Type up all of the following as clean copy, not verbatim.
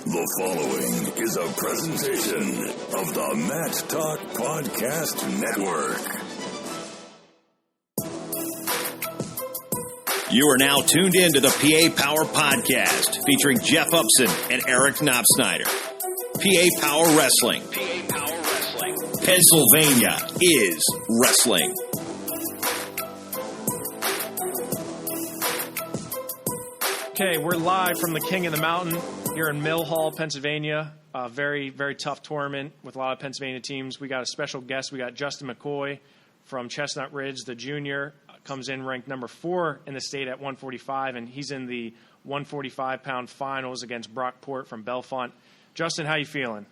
The following is a presentation of the Match Talk Podcast Network. You are now tuned in to the PA Power Podcast, featuring Jeff Upson and Eric Knopsnyder. PA Power Wrestling. PA Power Wrestling. Pennsylvania is wrestling. Okay, we're live from the King of the Mountain here in Mill Hall, Pennsylvania. A very, very tough tournament with a lot of Pennsylvania teams. We got a special guest. We got Justin McCoy from Chestnut Ridge, the junior. Comes in ranked number 4 in the state at 145, and he's in the 145-pound finals against Brock Port from Bellefonte. Justin, how you feeling?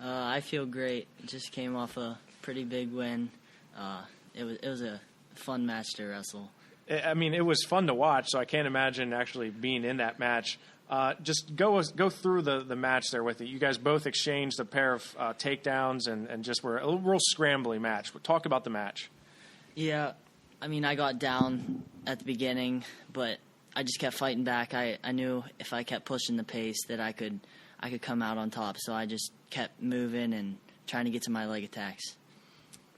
I feel great. Just came off a pretty big win. It was a fun match to wrestle. I mean, it was fun to watch, so I can't imagine actually being in that match. Just go through the match there with you. You guys both exchanged a pair of takedowns and just were a real scrambly match. Talk about the match. Yeah, I mean, I got down at the beginning, but I just kept fighting back. I knew if I kept pushing the pace that I could come out on top, so I just kept moving and trying to get to my leg attacks.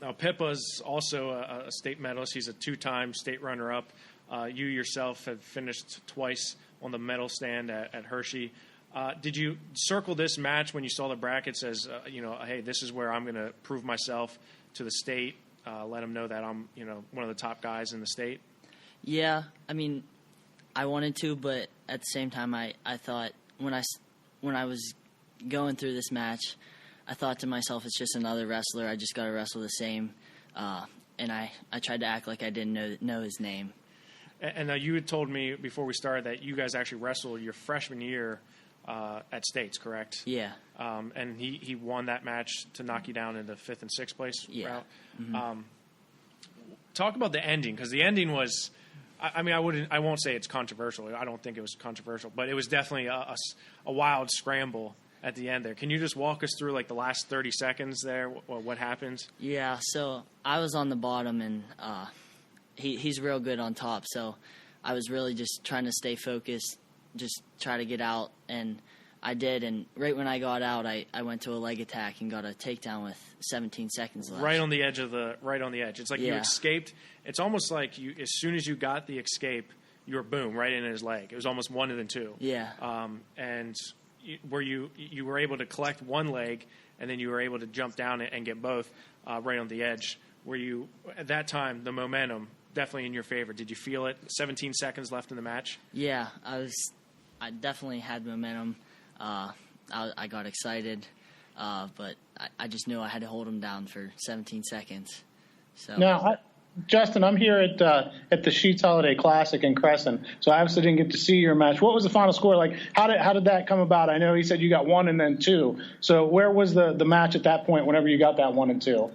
Now, Pippa's also a state medalist. He's a 2-time state runner-up. You yourself have finished twice on the medal stand at Hershey. Did you circle this match when you saw the brackets as, hey, this is where I'm going to prove myself to the state, let them know that I'm, one of the top guys in the state? Yeah, I mean, I wanted to, but at the same time, I thought when I was going through this match, I thought to myself, it's just another wrestler. I just got to wrestle the same. And I tried to act like I didn't know his name. And now you had told me before we started that you guys actually wrestled your freshman year at States, correct? Yeah. And he won that match to knock you down in the 5th and 6th place route. Mm-hmm. Talk about the ending, because the ending was, I won't say it's controversial. I don't think it was controversial, but it was definitely a wild scramble at the end there. Can you just walk us through like the last 30 seconds there? What happened? Yeah. So I was on the bottom, and he's real good on top. So I was really just trying to stay focused, just try to get out, and I did. And right when I got out, I went to a leg attack and got a takedown with 17 seconds left. Right on the edge. It's like you escaped. It's almost like you, as soon as you got the escape, you were boom right in his leg. It was almost 1 and then 2. Yeah. And where you were able to collect one leg, and then you were able to jump down and get both right on the edge. Were you at that time the momentum definitely in your favor? Did you feel it? 17 seconds left in the match. Yeah, I definitely had momentum. I got excited, but I just knew I had to hold him down for 17 seconds. So now, Justin, I'm here at the Sheets Holiday Classic in Crescent, so I obviously didn't get to see your match. What was the final score like? How did that come about? I know he said you got 1 and then 2. So where was the match at that point? Whenever you got that 1 and 2.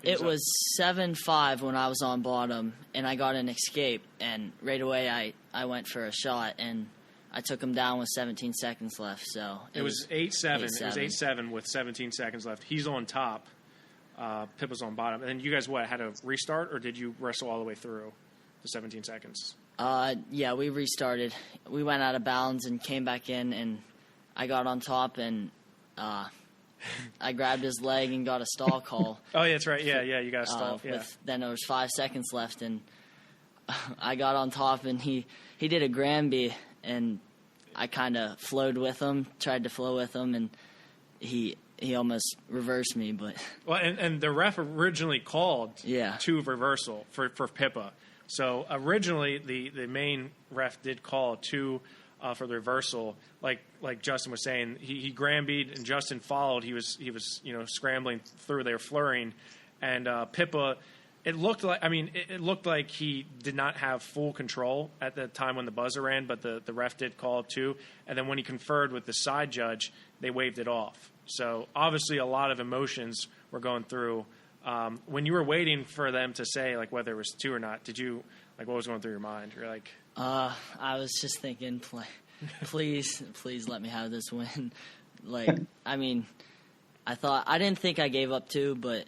It was 7-5 when I was on bottom, and I got an escape, and right away I went for a shot, and I took him down with 17 seconds left. So it was 8-7. It was 8-7 with 17 seconds left. He's on top. Pippa's on bottom. And then you guys, had to restart, or did you wrestle all the way through the 17 seconds? Yeah, we restarted. We went out of bounds and came back in, and I got on top, and I grabbed his leg and got a stall call. Oh, yeah, that's right. Yeah, you got a stall. Then there was 5 seconds left, and I got on top, and he did a Granby, and I kind of flowed with him, tried to flow with him, and he almost reversed me. But well, and the ref originally called 2 reversal for Pippa. So originally the main ref did call 2 for the reversal. Like Justin was saying, he Granbied and Justin followed. He was scrambling through. They were flurrying, and Pippa. It looked like he did not have full control at the time when the buzzer ran, but the ref did call 2. And then when he conferred with the side judge, they waved it off. So obviously a lot of emotions were going through. When you were waiting for them to say whether it was 2 or not, did you what was going through your mind? You're like, I was just thinking, please let me have this win. I didn't think I gave up 2, but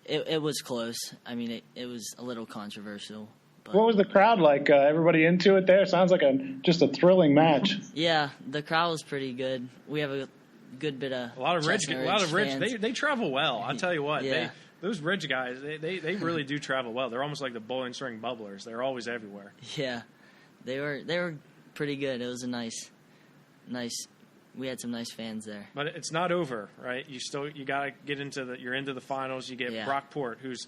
it was close. I mean, it was a little controversial, What was the crowd like? Everybody into it there? Sounds like just a thrilling match. Yeah, the crowd was pretty good. We have a good bit of a lot of Ridge fans. They travel well. I'll tell you what. Yeah. Those Ridge guys, they really do travel well. They're almost like the bowling string bubblers. They're always everywhere. Yeah, they were pretty good. It was a nice. We had some nice fans there. But it's not over, right? You got to get you're into the finals. You get Brock Port, who's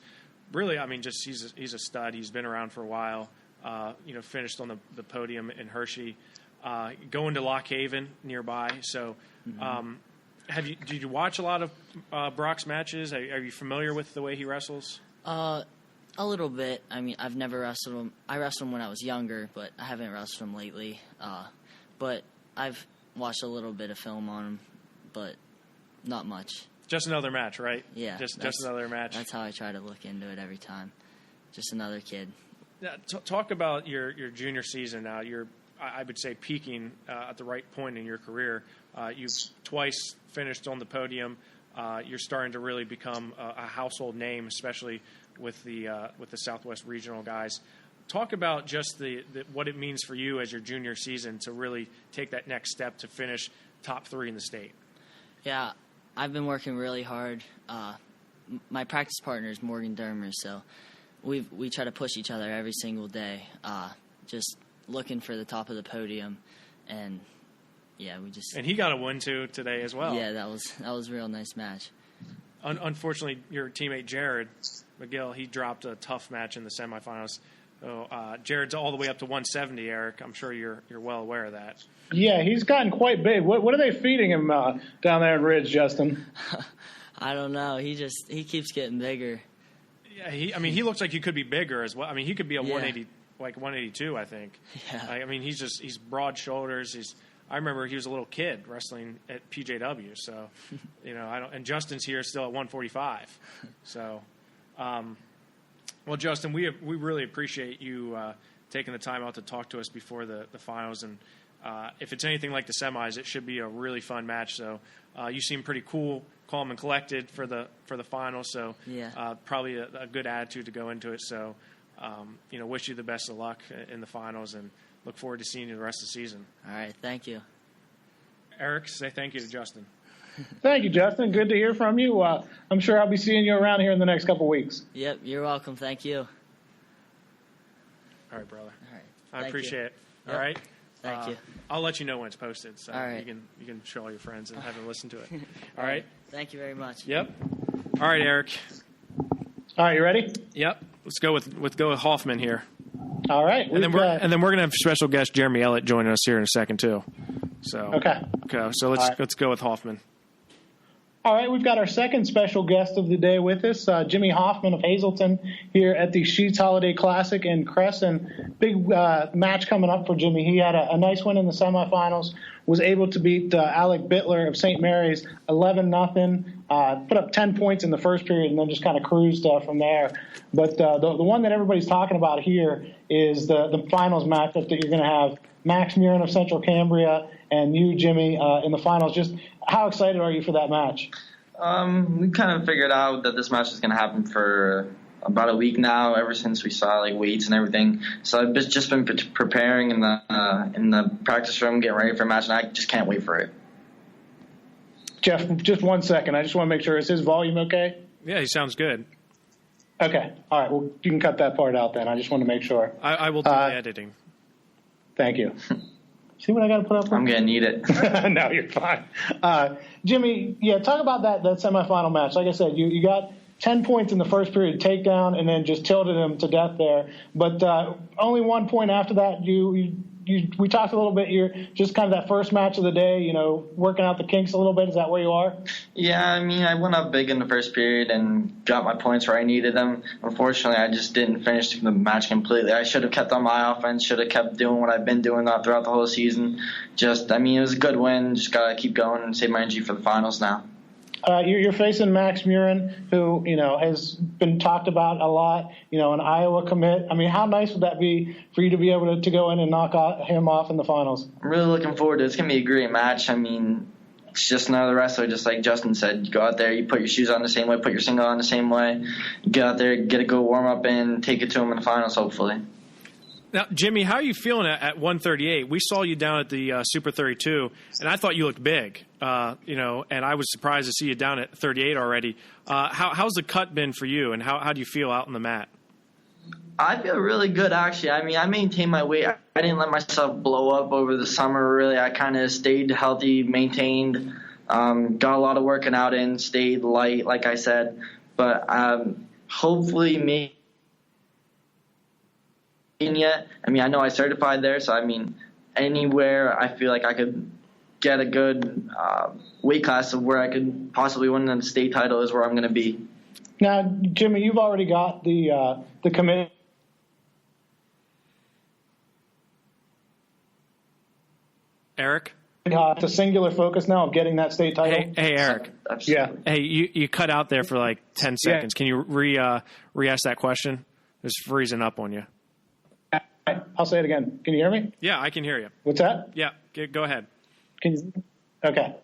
really, he's a stud. He's been around for a while. Finished on the podium in Hershey, going to Lock Haven nearby. So, did you watch a lot of Brock's matches? Are you familiar with the way he wrestles? A little bit. I've never wrestled him. I wrestled him when I was younger, but I haven't wrestled him lately. But I've watched a little bit of film on him, but not much. Just another match, right? Yeah. Just another match. That's how I try to look into it every time. Just another kid. Yeah, talk about your junior season now. You're, I would say, peaking at the right point in your career. You've twice finished on the podium. You're starting to really become a household name, especially with the Southwest Regional guys. Talk about just what it means for you as your junior season to really take that next step to finish top 3 in the state. Yeah, I've been working really hard. My practice partner is Morgan Dermer, so we try to push each other every single day, just looking for the top of the podium, and And he got a win too today as well. Yeah, that was a real nice match. Unfortunately, your teammate Jared McGill, he dropped a tough match in the semifinals. So Jared's all the way up to 170, Eric. I'm sure you're well aware of that. Yeah, he's gotten quite big. What are they feeding him down there in Ridge, Justin? I don't know. He keeps getting bigger. Yeah, he looks like he could be bigger as well. He could be a 180, like 182, I think. Yeah. He's broad shoulders. I remember he was a little kid wrestling at PJW. So, and Justin's here still at 145. So, well, Justin, we really appreciate you taking the time out to talk to us before the finals. And if it's anything like the semis, it should be a really fun match. So you seem pretty cool, calm, and collected for the finals. So probably a good attitude to go into it. So wish you the best of luck in the finals, and look forward to seeing you the rest of the season. All right, thank you. Eric, say thank you to Justin. Thank you, Justin. Good to hear from you. I'm sure I'll be seeing you around here in the next couple weeks. Yep, you're welcome. Thank you. All right, brother. All right. I appreciate it. Yep. All right. Thank you. I'll let you know when it's posted, so all right. you can show all your friends and have them listen to it. All right. Thank you very much. Yep. All right, Eric. All right, you ready? Yep. Let's go with Hoffman here. All right. And then we're gonna have special guest Jeremy Elliott joining us here in a second too. So okay. So let's go with Hoffman. All right, we've got our second special guest of the day with us, Jimmy Hoffman of Hazelton, here at the Sheets Holiday Classic in Crescent. Big match coming up for Jimmy. He had a nice win in the semifinals, was able to beat Alec Bittler of St. Mary's 11-0, put up 10 points in the first period, and then just kind of cruised from there. But the one that everybody's talking about here is the finals matchup that you're going to have Max Murin of Central Cambria and you, Jimmy, in the finals. Just how excited are you for that match? We kind of figured out that this match is going to happen for about a week now, ever since we saw weights and everything. So I've just been preparing in the practice room, getting ready for a match, and I just can't wait for it. Jeff, just 1 second. I just want to make sure. Is his volume okay? Yeah, he sounds good. Okay. All right. Well, you can cut that part out then. I just want to make sure. I will do the editing. Thank you. See what I got to put up with? I'm going to need it. No, you're fine. Jimmy, talk about that semifinal match. Like I said, you got 10 points in the first period takedown and then just tilted him to death there. But only 1 point after that. We talked a little bit. You're just kind of that first match of the day, working out the kinks a little bit. Is that where you are? Yeah, I went up big in the first period and got my points where I needed them. Unfortunately, I just didn't finish the match completely. I should have kept on my offense, should have kept doing what I've been doing throughout the whole season. It was a good win. Just got to keep going and save my energy for the finals now. You're facing Max Murin, who, has been talked about a lot, an Iowa commit. How nice would that be for you to be able to go in and knock him off in the finals? I'm really looking forward to it. It's going to be a great match. It's just another wrestler, just like Justin said. You go out there, you put your shoes on the same way, put your single on the same way. You get out there, get a good warm-up in, take it to him in the finals, hopefully. Now, Jimmy, how are you feeling at 138? We saw you down at the Super 32, and I thought you looked big, and I was surprised to see you down at 38 already. How's the cut been for you, and how do you feel out on the mat? I feel really good, actually. I mean, I maintained my weight. I didn't let myself blow up over the summer, really. I kind of stayed healthy, maintained, got a lot of working out in, stayed light, like I said. But hopefully me yet. I mean, I know I certified there, so I mean, anywhere I feel like I could get a good weight class of where I could possibly win the state title is where I'm going to be. Now, Jimmy, you've already got the committee. Eric? It's a singular focus now of getting that state title. Hey, Eric. Yeah. Hey, you cut out there for like 10 seconds. Can you re-ask that question? It's freezing up on you. I'll say it again. Can you hear me? Yeah, I can hear you. What's that? Yeah, go ahead. Okay.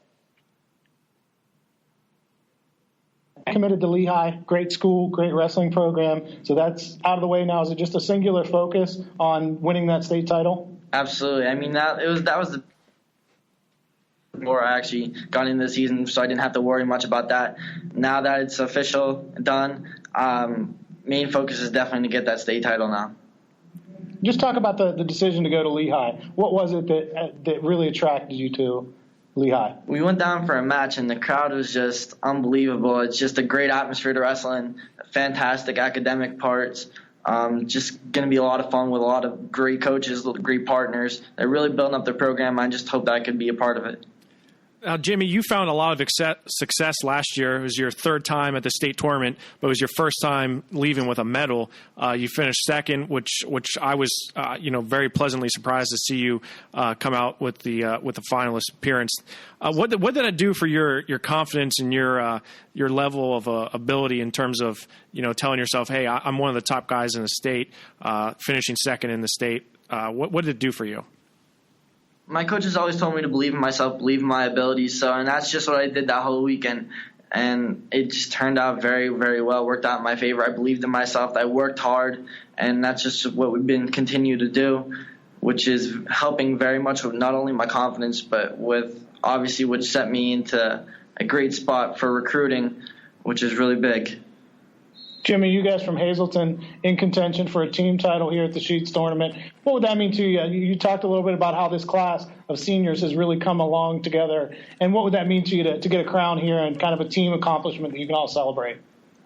Committed to Lehigh, great school, great wrestling program. So that's out of the way now. Is it just a singular focus on winning that state title? Absolutely. I mean, that was the before I actually got into the season, so I didn't have to worry much about that. Now that it's official, done, main focus is definitely to get that state title now. Just talk about the decision to go to Lehigh. What was it that really attracted you to Lehigh? We went down for a match, and the crowd was just unbelievable. It's just a great atmosphere to wrestle in, fantastic academic parts. Just going to be a lot of fun with a lot of great coaches, great partners. They're really building up their program. I just hope that I could be a part of it. Now, Jimmy, you found a lot of success last year. It was your third time at the state tournament, but it was your first time leaving with a medal. You finished second, which I was, very pleasantly surprised to see you come out with the finalist appearance. What did that do for your confidence and your level of ability in terms of telling yourself, hey, I'm one of the top guys in the state, finishing second in the state? What did it do for you? My coaches always told me to believe in myself, believe in my abilities. And that's just what I did that whole weekend. And it just turned out very, very well, worked out in my favor. I believed in myself. I worked hard. And that's just what we've been continue to do, which is helping very much with not only my confidence, but with obviously which set me into a great spot for recruiting, which is really big. Jimmy, you guys from Hazelton in contention for a team title here at the Sheets tournament. What would that mean to you? You talked a little bit about how this class of seniors has really come along together. And what would that mean to you to get a crown here and kind of a team accomplishment that you can all celebrate?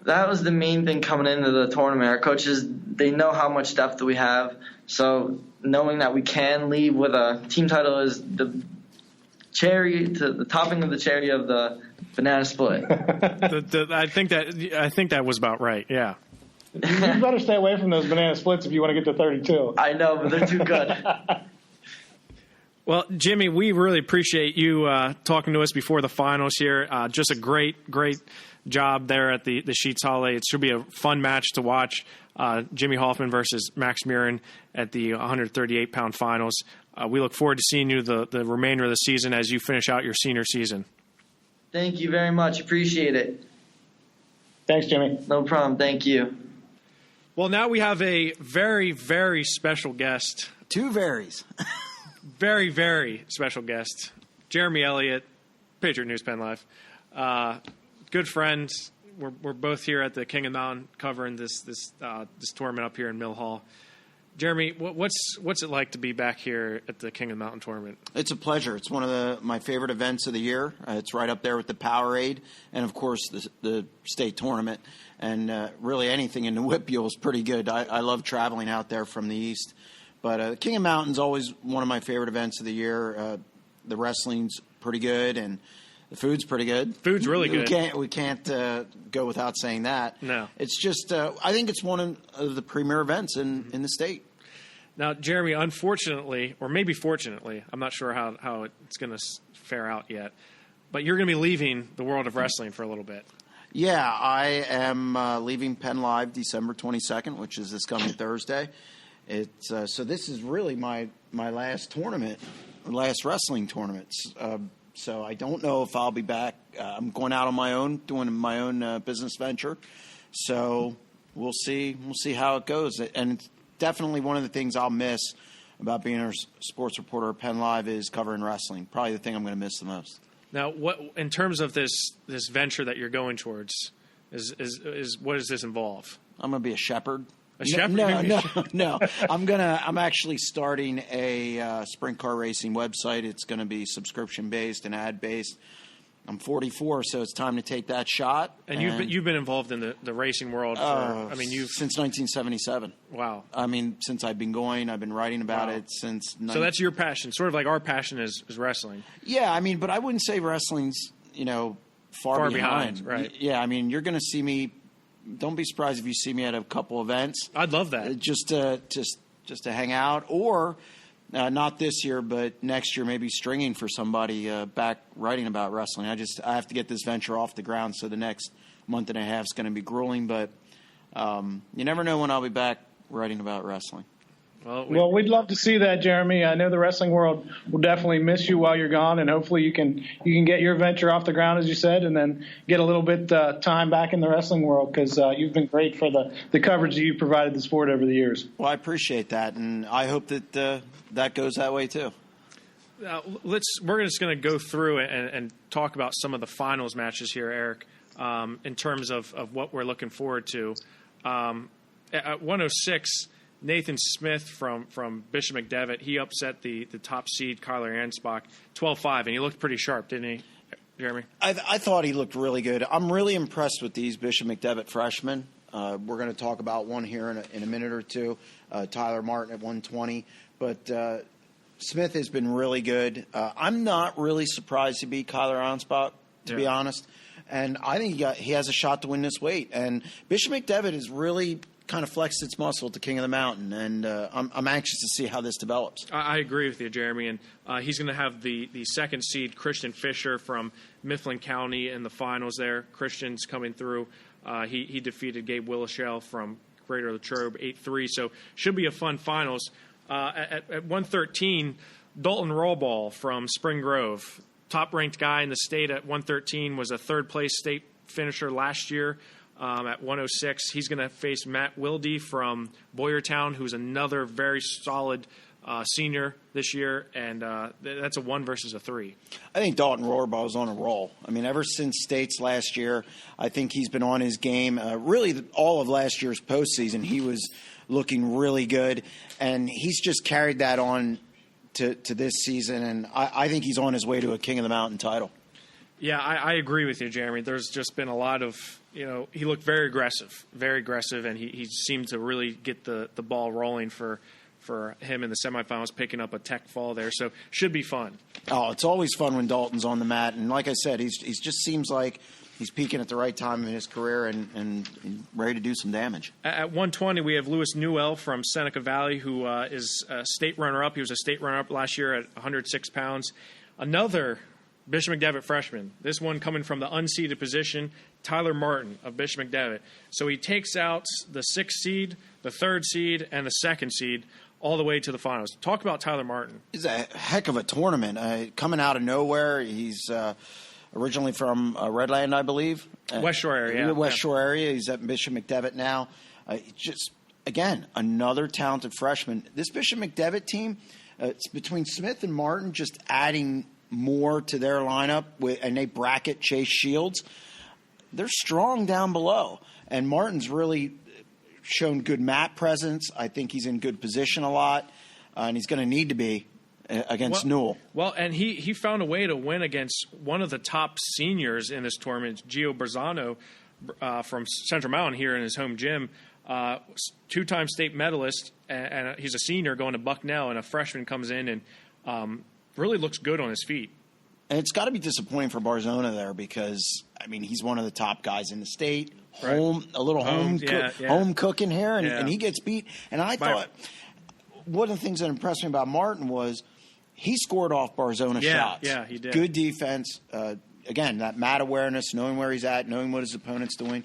That was the main thing coming into the tournament. Our coaches, they know how much depth we have. So knowing that we can leave with a team title is the topping of the cherry of the banana split. I think that was about right. Yeah. You better stay away from those banana splits if you want to get to 32. I know, but they're too good. Well, Jimmy, we really appreciate you talking to us before the finals here. Just a great job there at the Sheets Holiday. It should be a fun match to watch. Jimmy Hoffman versus Max Murin at the 138-pound finals. We look forward to seeing you the remainder of the season as you finish out your senior season. Thank you very much. Appreciate it. Thanks, Jimmy. No problem. Thank you. Well, now we have a very, very special guest. Two varies. Very, very special guest. Jeremy Elliott, Patriot News PennLive. Good friends. We're both here at the King of the Mountain covering this tournament up here in Mill Hall. Jeremy, what's it like to be back here at the King of the Mountain tournament? It's a pleasure. It's one of my favorite events of the year. It's right up there with the Powerade and, of course, the state tournament. And really anything in the Whipule is pretty good. I love traveling out there from the east. But King of Mountain's always one of my favorite events of the year. The wrestling's pretty good, and the food's pretty good. Food's really good. We can't go without saying that. No. It's just I think it's one of the premier events in the state. Now, Jeremy, unfortunately, or maybe fortunately, I'm not sure how it's going to fare out yet, but you're going to be leaving the world of wrestling for a little bit. Yeah, I am leaving PennLive December 22nd, which is this coming Thursday. So this is really my last wrestling tournament. So I don't know if I'll be back. I'm going out on my own, doing my own business venture. So we'll see how it goes. And definitely one of the things I'll miss about being a sports reporter at PennLive is covering wrestling. Probably the thing I'm going to miss the most. Now, what in terms of this venture that you're going towards, is what does this involve? I'm going to be a shepherd. A shepherd? No. I'm actually starting a sprint car racing website. It's going to be subscription based and ad based. I'm 44, so it's time to take that shot. And you've been involved in the racing world since 1977. Wow. Since I've been going, I've been writing about it since. So that's your passion, sort of like our passion is wrestling. Yeah, but I wouldn't say wrestling's far behind. Right? Yeah, you're going to see me. Don't be surprised if you see me at a couple events. I'd love that. Just to hang out, or not this year, but next year maybe stringing for somebody back writing about wrestling. I have to get this venture off the ground, so the next month and a half is going to be grueling. But you never know when I'll be back writing about wrestling. Well, we'd love to see that, Jeremy. I know the wrestling world will definitely miss you while you're gone, and hopefully you can get your venture off the ground, as you said, and then get a little bit time back in the wrestling world, because you've been great for the coverage that you've provided the sport over the years. Well, I appreciate that, and I hope that that goes that way too. We're just going to go through and talk about some of the finals matches here, Eric, in terms of what we're looking forward to. At 106. Nathan Smith from Bishop McDevitt, he upset the top seed, Kyler Ansbach, 12-5, and he looked pretty sharp, didn't he, Jeremy? I thought he looked really good. I'm really impressed with these Bishop McDevitt freshmen. We're going to talk about one here in a minute or two, Tyler Martin at 120. But Smith has been really good. I'm not really surprised to beat Kyler Ansbach, to be honest. And I think he has a shot to win this weight. And Bishop McDevitt is really kind of flexed its muscle at the King of the Mountain, and I'm anxious to see how this develops. I agree with you, Jeremy, and he's going to have the second seed Christian Fisher from Mifflin County in the finals there. Christian's coming through. He defeated Gabe Willishell from Greater Latrobe 8-3, so should be a fun finals. At 113, Dalton Rollball from Spring Grove, top-ranked guy in the state at 113, was a third-place state finisher last year. At 106, he's going to face Matt Wilde from Boyertown, who's another very solid senior this year, and that's a 1 versus a 3. I think Dalton Rohrball is on a roll. Ever since states last year, I think he's been on his game. Really, all of last year's postseason, he was looking really good, and he's just carried that on to this season, and I think he's on his way to a King of the Mountain title. Yeah, I agree with you, Jeremy. There's just been a lot of, he looked very aggressive, and he seemed to really get the ball rolling for him in the semifinals, picking up a tech fall there. So should be fun. Oh, it's always fun when Dalton's on the mat. And like I said, he's just seems like he's peaking at the right time in his career and ready to do some damage. At 120, we have Lewis Newell from Seneca Valley, who is a state runner-up. He was a state runner-up last year at 106 pounds. Another Bishop McDevitt freshman, this one coming from the unseeded position, Tyler Martin of Bishop McDevitt. So he takes out the 6th seed, the 3rd seed, and the 2nd seed all the way to the finals. Talk about Tyler Martin. It's a heck of a tournament. Coming out of nowhere, he's originally from Redland, I believe. West Shore area. West Shore area. He's at Bishop McDevitt now. Just, again, another talented freshman. This Bishop McDevitt team, it's between Smith and Martin, just adding more to their lineup, and they bracket Chase Shields. They're strong down below, and Martin's really shown good mat presence. I think he's in good position a lot, and he's going to need to be against Newell. Well, and he found a way to win against one of the top seniors in this tournament, Gio Berzano from Central Mountain here in his home gym. 2-time state medalist, and he's a senior going to Bucknell, and a freshman comes in and really looks good on his feet. And it's got to be disappointing for Barzona there because, he's one of the top guys in the state. Home cooking here, and he gets beat. And I thought one of the things that impressed me about Martin was he scored off Barzona shots. Yeah, he did. Good defense. Again, that mat awareness, knowing where he's at, knowing what his opponent's doing.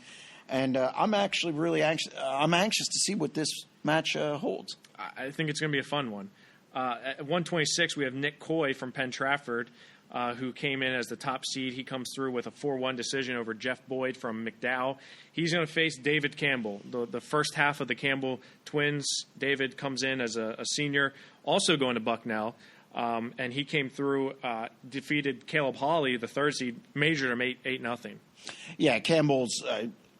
And I'm actually really anxious. I'm anxious to see what this match holds. I think it's going to be a fun one. At 126, we have Nick Coy from Penn Trafford. who came in as the top seed. He comes through with a 4-1 decision over Jeff Boyd from McDowell. He's going to face David Campbell. The first half of the Campbell twins, David comes in as a senior, also going to Bucknell. And he came through, defeated Caleb Hawley, the third seed, measured him 8-0. Yeah, Campbell's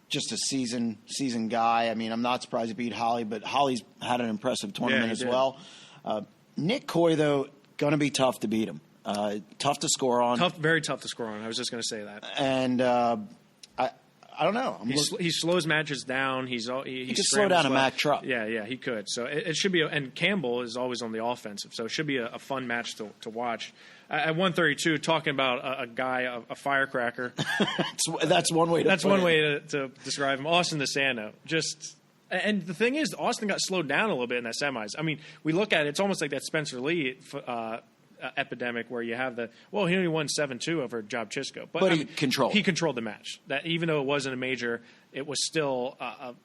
just a seasoned guy. I mean, I'm not surprised he beat Hawley, but Hawley's had an impressive tournament as well. Nick Coy, though, going to be tough to beat him. Tough to score on. Very tough to score on. I was just going to say that. And I don't know. He slows matches down. He could slow down a Mack truck. Yeah, he could. So it should be. And Campbell is always on the offensive, so it should be a fun match to watch. At 132, talking about a guy, a firecracker. That's one way. That's one way to describe him. Austin DeSanto. And the thing is, Austin got slowed down a little bit in that semis. I mean, we look at it; it's almost like that Spencer Lee epidemic where you have he only won 7-2 over Job Chisco, but he controlled the match. That even though it wasn't a major, it was still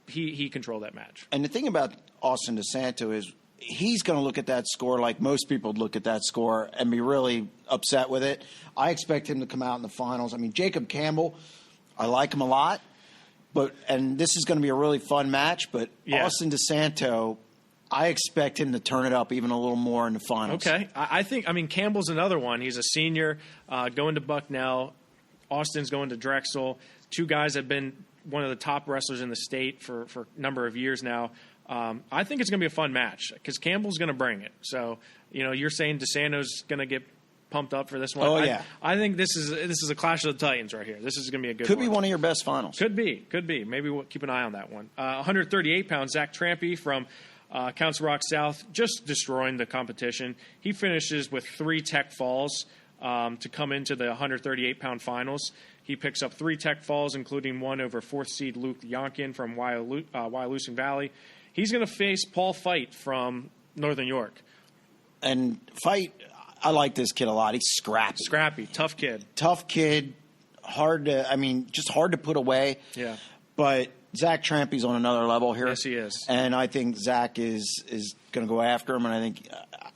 he controlled that match. And the thing about Austin DeSanto is he's going to look at that score like most people would look at that score and be really upset with it. I expect him to come out in the finals. I mean, Jacob Campbell, I like him a lot, and this is going to be a really fun match. But Austin DeSanto, I expect him to turn it up even a little more in the finals. Okay. I think Campbell's another one. He's a senior going to Bucknell. Austin's going to Drexel. Two guys have been one of the top wrestlers in the state for a number of years now. I think it's going to be a fun match because Campbell's going to bring it. So, you're saying DeSanto's going to get pumped up for this one. Oh, yeah. I think this is a clash of the Titans right here. This is going to be a good one. Could be one of your best finals. Could be. Maybe we'll keep an eye on that one. 138 pounds, Zach Trampy from Council Rock South, just destroying the competition. He finishes with 3 tech falls to come into the 138-pound finals. He picks up 3 tech falls, including one over 4th seed Luke Yonkin from Wyalusing Valley. He's going to face Paul Feit from Northern York. And Feit, I like this kid a lot. He's scrappy, tough kid, hard to put away. Yeah, but Zach Trampy's on another level here. Yes, he is. And I think Zach is going to go after him. And I think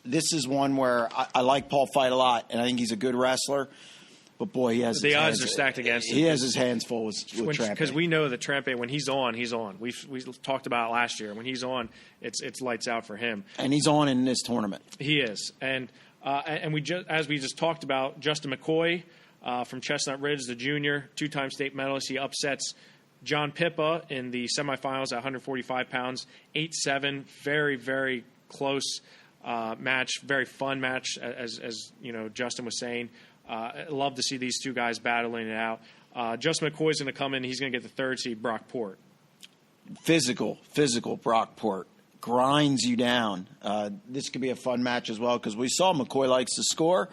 this is one where I like Paul Feit a lot, and I think he's a good wrestler. But, boy, he has the odds are stacked against him. He has his hands full with Trampy. Because we know that Trampy, when he's on, he's on. We talked about it last year. When he's on, it's lights out for him. And he's on in this tournament. He is. And as we just talked about, Justin McCoy from Chestnut Ridge, the junior, 2-time state medalist. He upsets John Pippa in the semifinals at 145 pounds, 8-7, very, very close match, very fun match, as Justin was saying. Love to see these two guys battling it out. Justin McCoy's going to come in. He's going to get the 3rd seed, Brockport. Physical Brockport. Grinds you down. This could be a fun match as well because we saw McCoy likes to score.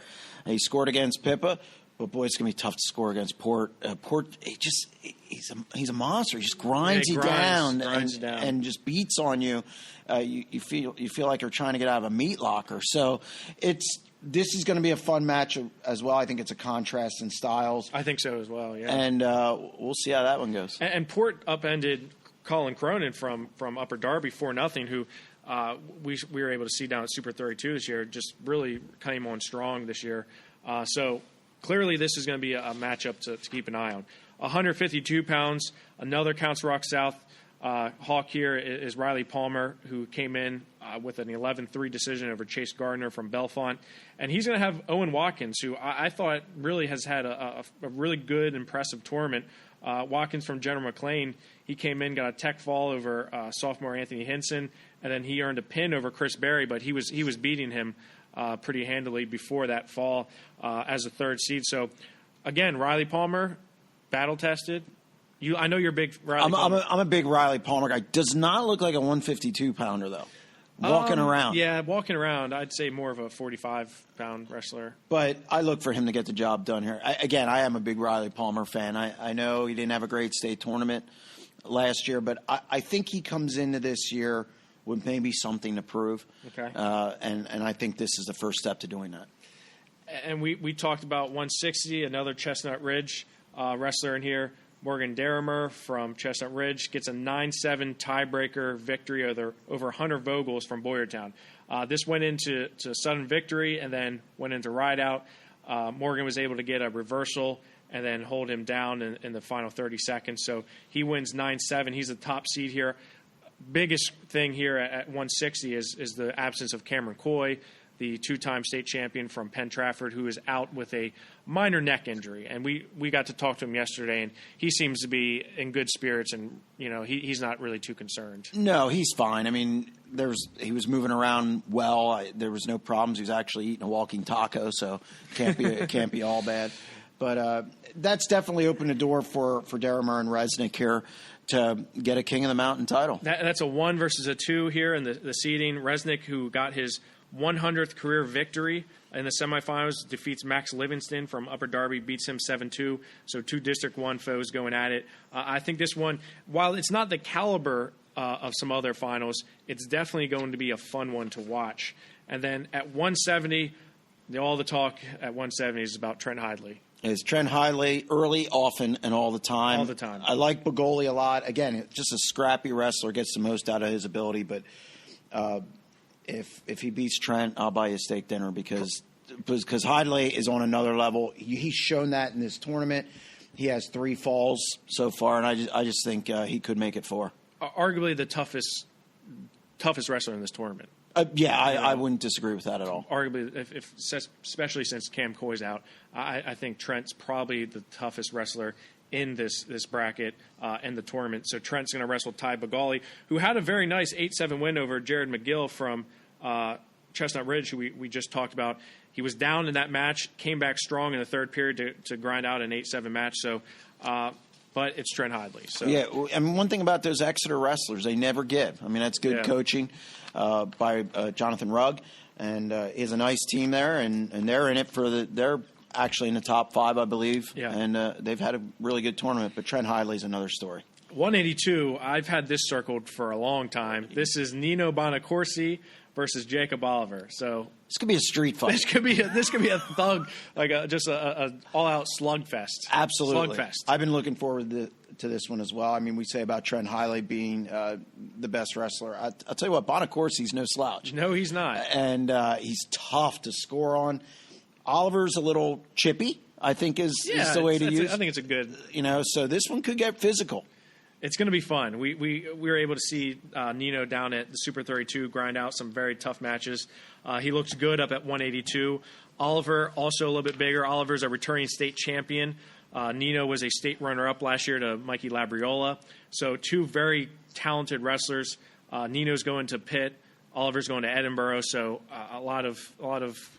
He scored against Pippa. But, boy, it's going to be tough to score against Port. Port, he's a monster. He just grinds you down and just beats on you. You feel like you're trying to get out of a meat locker. So this is going to be a fun match as well. I think it's a contrast in styles. I think so as well, yeah. And we'll see how that one goes. And Port upended Colin Cronin from Upper Darby 4-0, who we were able to see down at Super 32 this year, just really came on strong this year. So clearly this is going to be a matchup to keep an eye on. 152 pounds, another Council Rock South hawk here is Riley Palmer, who came in with an 11-3 decision over Chase Gardner from Bellefonte. And he's going to have Owen Watkins, who I thought really has had a really good, impressive tournament. Watkins from General McLean, he came in, got a tech fall over sophomore Anthony Hinson, and then he earned a pin over Chris Berry, but he was beating him pretty handily before that fall as a 3rd seed. So, again, Riley Palmer, battle-tested. I know you're a big Riley Palmer. I'm a big Riley Palmer guy. Does not look like a 152-pounder, though. Walking around. Yeah, walking around. I'd say more of a 45-pound wrestler. But I look for him to get the job done here. I am a big Riley Palmer fan. I know he didn't have a great state tournament last year, but I think he comes into this year with maybe something to prove. Okay. And I think this is the first step to doing that. And we talked about 160, another Chestnut Ridge wrestler in here. Morgan Derrimer from Chestnut Ridge gets a 9-7 tiebreaker victory over Hunter Vogels from Boyertown. This went into sudden victory and then went into ride out. Morgan was able to get a reversal and then hold him down in the final 30 seconds. So he wins 9-7. He's the top seed here. Biggest thing here at 160 is the absence of Cameron Coy, the two-time state champion from Penn Trafford, who is out with a minor neck injury. And we got to talk to him yesterday, and he seems to be in good spirits, and he's not really too concerned. No, he's fine. I mean, he was moving around well. There was no problems. He was actually eating a walking taco, so it can't be all bad. But that's definitely opened a door for Deremer and Resnick here to get a King of the Mountain title. That's a 1 versus a 2 here in the seeding. Resnick, who got his 100th career victory in the semifinals, defeats Max Livingston from Upper Darby, beats him 7-2. So 2 District 1 foes going at it. I think this one, while it's not the caliber of some other finals, it's definitely going to be a fun one to watch. And then at 170, all the talk at 170 is about Trent Hidley. Is Trent Hidley early, often, and all the time. All the time. I like Bagoli a lot. Again, just a scrappy wrestler, gets the most out of his ability. But if he beats Trent, I'll buy you a steak dinner because Hidley is on another level. He's shown that in this tournament. He has 3 falls so far, and I just think he could make it 4. Arguably the toughest wrestler in this tournament. I wouldn't disagree with that at all. Arguably, especially since Cam Coy's out, I think Trent's probably the toughest wrestler in this bracket in the tournament. So Trent's going to wrestle Ty Bagoli, who had a very nice 8-7 win over Jared McGill from Chestnut Ridge, who we just talked about. He was down in that match, came back strong in the third period to grind out an 8-7 match. So, but it's Trent Hidley. So. Yeah, and one thing about those Exeter wrestlers, they never give. I mean, that's good coaching by Jonathan Rugg, and he has a nice team there, and they're in it they're actually in the top 5, I believe, and they've had a really good tournament. But Trent Hidley's another story. 182, I've had this circled for a long time. This is Nino Bonacorsi versus Jacob Oliver. So this could be a street fight. This could be a thug, like just a all-out slugfest. Absolutely. Slugfest. I've been looking forward to this one as well. I mean, we say about Trent Hidley being the best wrestler. I'll tell you what, Bonacorsi's no slouch. No, he's not. And he's tough to score on. Oliver's a little chippy, I think is the way to use. I think it's a good. So this one could get physical. It's going to be fun. We were able to see Nino down at the Super 32 grind out some very tough matches. He looks good up at 182. Oliver, also a little bit bigger. Oliver's a returning state champion. Nino was a state runner-up last year to Mikey Labriola. So 2 very talented wrestlers. Nino's going to Pitt. Oliver's going to Edinburgh. So a lot of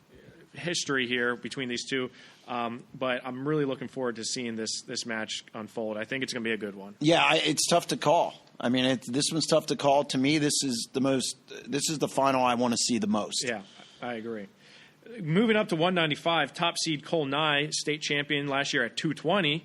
history here between these 2. But I'm really looking forward to seeing this match unfold. I think it's going to be a good one. Yeah, it's tough to call. I mean, this one's tough to call. To me, this is the final I want to see the most. Yeah, I agree. Moving up to 195, top seed Cole Nye, state champion last year at 220.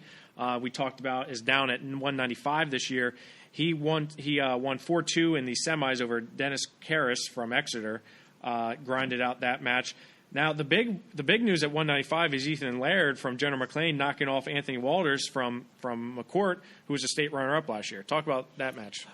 We talked about is down at 195 this year. He won 4-2 in the semis over Dennis Karras from Exeter. Grinded out that match. Now, the big news at 195 is Ethan Laird from General McLean knocking off Anthony Walters from McCourt, who was a state runner-up last year. Talk about that match.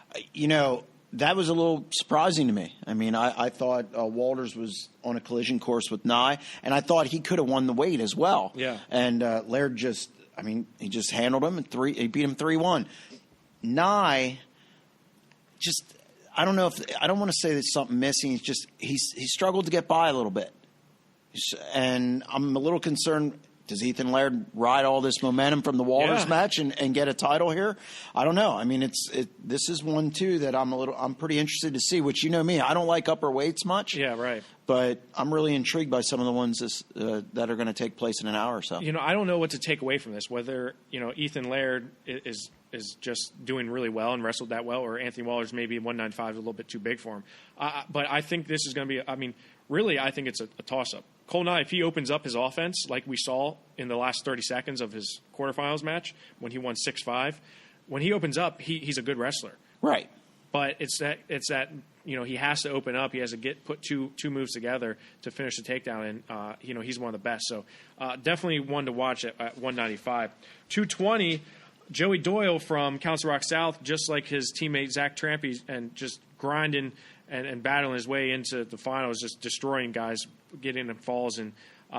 That was a little surprising to me. I mean, I thought Walters was on a collision course with Nye, and I thought he could have won the weight as well. Yeah. And Laird he just handled him, he beat him 3-1. Nye, I don't want to say there's something missing. He struggled to get by a little bit. And I'm a little concerned. Does Ethan Laird ride all this momentum from the Walters match and get a title here? I don't know. I mean, this is one too that I'm pretty interested to see. Which me, I don't like upper weights much. Yeah, right. But I'm really intrigued by some of the ones that are going to take place in an hour or so. I don't know what to take away from this. Whether Ethan Laird is just doing really well and wrestled that well, or Anthony Walters maybe 195 is a little bit too big for him. But I think this is going to be. Really, I think it's a toss-up. Cole Nye, if he opens up his offense like we saw in the last 30 seconds of his quarterfinals match when he won 6-5, when he opens up, he's a good wrestler. Right. But it's that he has to open up. He has to put two moves together to finish the takedown, and he's one of the best. So definitely one to watch at 195. 220, Joey Doyle from Council Rock South, just like his teammate Zach Trampy, and just grinding and battling his way into the finals, just destroying guys, getting in falls, and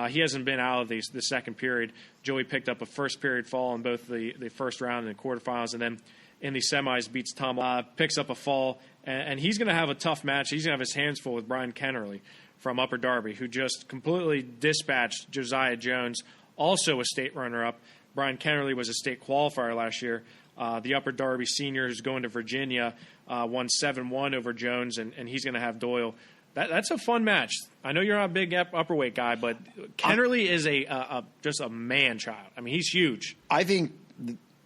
He hasn't been out of the second period. Joey picked up a first period fall in both the first round and the quarterfinals, and then in the semis beats Tom, picks up a fall, and he's going to have a tough match. He's going to have his hands full with Brian Kennerly from Upper Darby, who just completely dispatched Josiah Jones, also a state runner-up. Brian Kennerly was a state qualifier last year. The Upper Darby senior who's going to Virginia won 7-1 over Jones, and he's going to have Doyle. That's a fun match. I know you're not a big upperweight guy, but Kennerly is just a man-child. I mean, he's huge. I think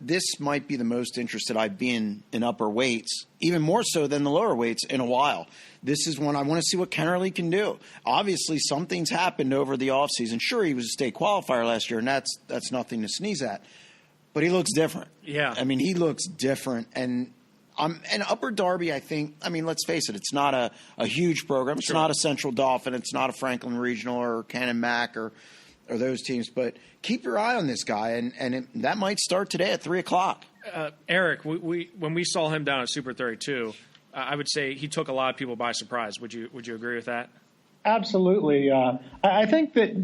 this might be the most interested I've been in upper weights, even more so than the lower weights in a while. This is when I want to see what Kennerly can do. Obviously, something's happened over the offseason. Sure, he was a state qualifier last year, and that's nothing to sneeze at. But he looks different. Yeah. I mean, he looks different. And Upper Darby, I think, I mean, let's face it, it's not a huge program. It's not a Central Dauphin. It's not a Franklin Regional or Cannon Mac or those teams. But keep your eye on this guy, and that might start today at 3 o'clock. Eric, when we saw him down at Super 32, I would say he took a lot of people by surprise. Would you agree with that? Absolutely. I think that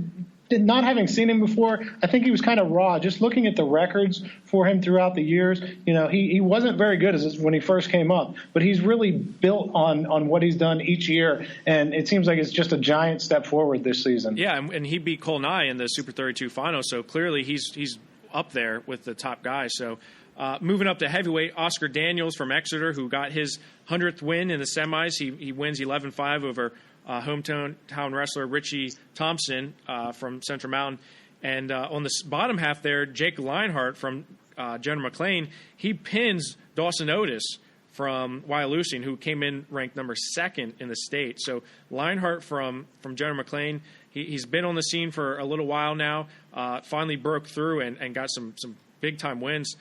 not having seen him before, I think he was kind of raw. Just looking at the records for him throughout the years, he wasn't very good when he first came up, but he's really built on what he's done each year, and it seems like it's just a giant step forward this season. Yeah, and he beat Cole Nye in the Super 32 final, so clearly he's up there with the top guys. So moving up to heavyweight, Oscar Daniels from Exeter, who got his 100th win in the semis. He wins 11-5 over hometown wrestler Richie Thompson from Central Mountain. And on the bottom half there, Jake Leinhart from Jenner McLean, he pins Dawson Otis from Wyalusing, who came in ranked number 2nd in the state. So Leinhart from Jenner McLean, he's been on the scene for a little while now, finally broke through and got some big-time wins.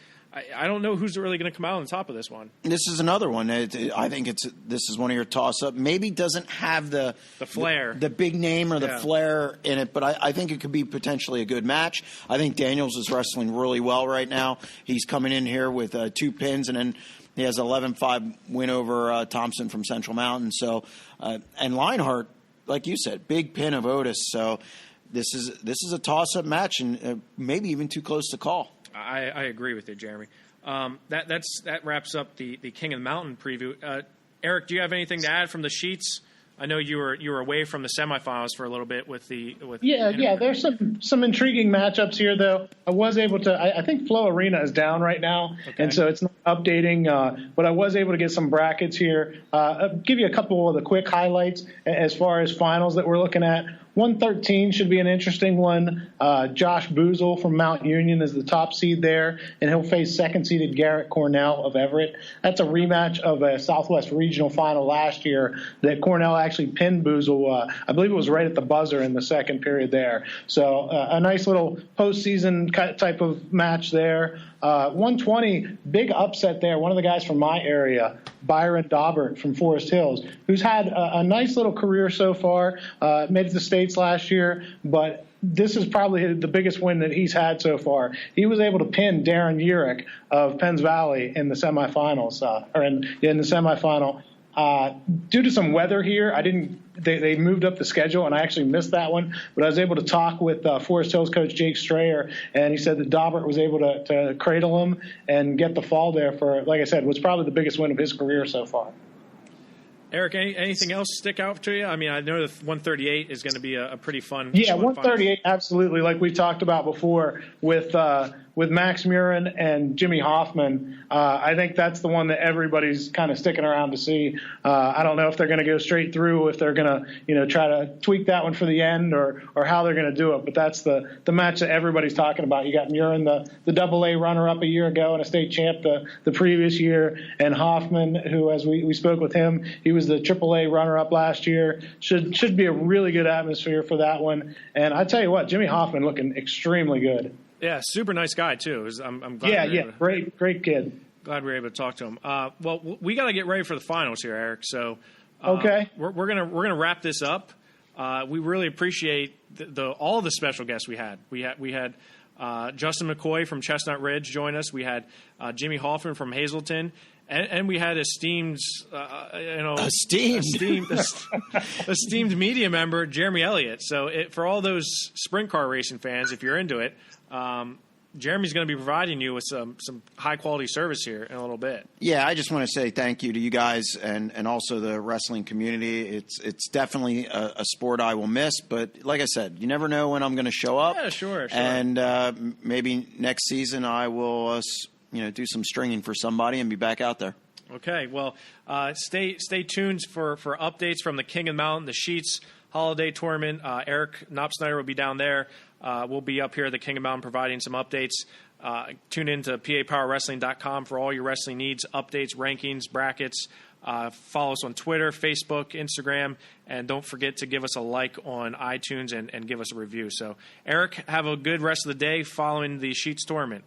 I don't know who's really going to come out on the top of this one. This is another one. I think this is one of your toss-up. Maybe doesn't have the flair, the big name or the flair in it, but I think it could be potentially a good match. I think Daniels is wrestling really well right now. He's coming in here with 2 pins, and then he has an 11-5 win over Thompson from Central Mountain. So, and Leinhart, like you said, big pin of Otis. So this is a toss-up match, and maybe even too close to call. I agree with you, Jeremy. That wraps up the King of the Mountain preview. Eric, do you have anything to add from the sheets? I know you were away from the semifinals for a little bit with Yeah. There's some intriguing matchups here, though. I was able to. I think Flow Arena is down right now, and so it's not updating. But I was able to get some brackets here. I'll give you a couple of the quick highlights as far as finals that we're looking at. 113 should be an interesting one. Josh Boozle from Mount Union is the top seed there, and he'll face second-seeded Garrett Cornell of Everett. That's a rematch of a Southwest Regional final last year that Cornell actually pinned Boozle. I believe it was right at the buzzer in the second period there. So a nice little postseason type of match there. 120, big upset there. One of the guys from my area, Byron Daubert from Forest Hills, who's had a nice little career so far, made it to states last year, but this is probably the biggest win that he's had so far. He was able to pin Darren Urich of Penns Valley in the semifinals, in the semifinal. Due to some weather here, they moved up the schedule, and I actually missed that one. But I was able to talk with Forest Hills coach Jake Strayer, and he said that Daubert was able to cradle him and get the fall there for, like I said, was probably the biggest win of his career so far. Eric, anything else stick out to you? I mean, I know that 138 is going to be a pretty fun. Yeah, 138, absolutely. Like we talked about before with Max Murin and Jimmy Hoffman, I think that's the one that everybody's kind of sticking around to see. I don't know if they're going to go straight through, if they're going to, try to tweak that one for the end or how they're going to do it. But that's the match that everybody's talking about. You got Murin, the AA runner-up a year ago and a state champ the previous year, and Hoffman, who, as we spoke with him, he was the AAA runner-up last year. Should be a really good atmosphere for that one. And I tell you what, Jimmy Hoffman looking extremely good. Yeah, super nice guy too. I'm glad. Great kid. Glad we were able to talk to him. Well, we got to get ready for the finals here, Eric. So okay, we're gonna wrap this up. We really appreciate all of the special guests we had. We had Justin McCoy from Chestnut Ridge join us. We had Jimmy Hoffman from Hazelton, And we had esteemed media member Jeremy Elliott. So for all those sprint car racing fans, if you're into it, Jeremy's going to be providing you with some high quality service here in a little bit. Yeah, I just want to say thank you to you guys and also the wrestling community. It's definitely a sport I will miss, but like I said, you never know when I'm going to show up. Yeah, sure. And maybe next season I will do some stringing for somebody and be back out there. Okay, well, stay tuned for updates from the King of the Mountain, the Sheets Holiday Tournament. Eric Knopsnyder will be down there. We'll be up here at the King of the Mountain providing some updates. Tune in to PAPowerWrestling.com for all your wrestling needs, updates, rankings, brackets. Follow us on Twitter, Facebook, Instagram, and don't forget to give us a like on iTunes and give us a review. So, Eric, have a good rest of the day following the Sheets Tournament.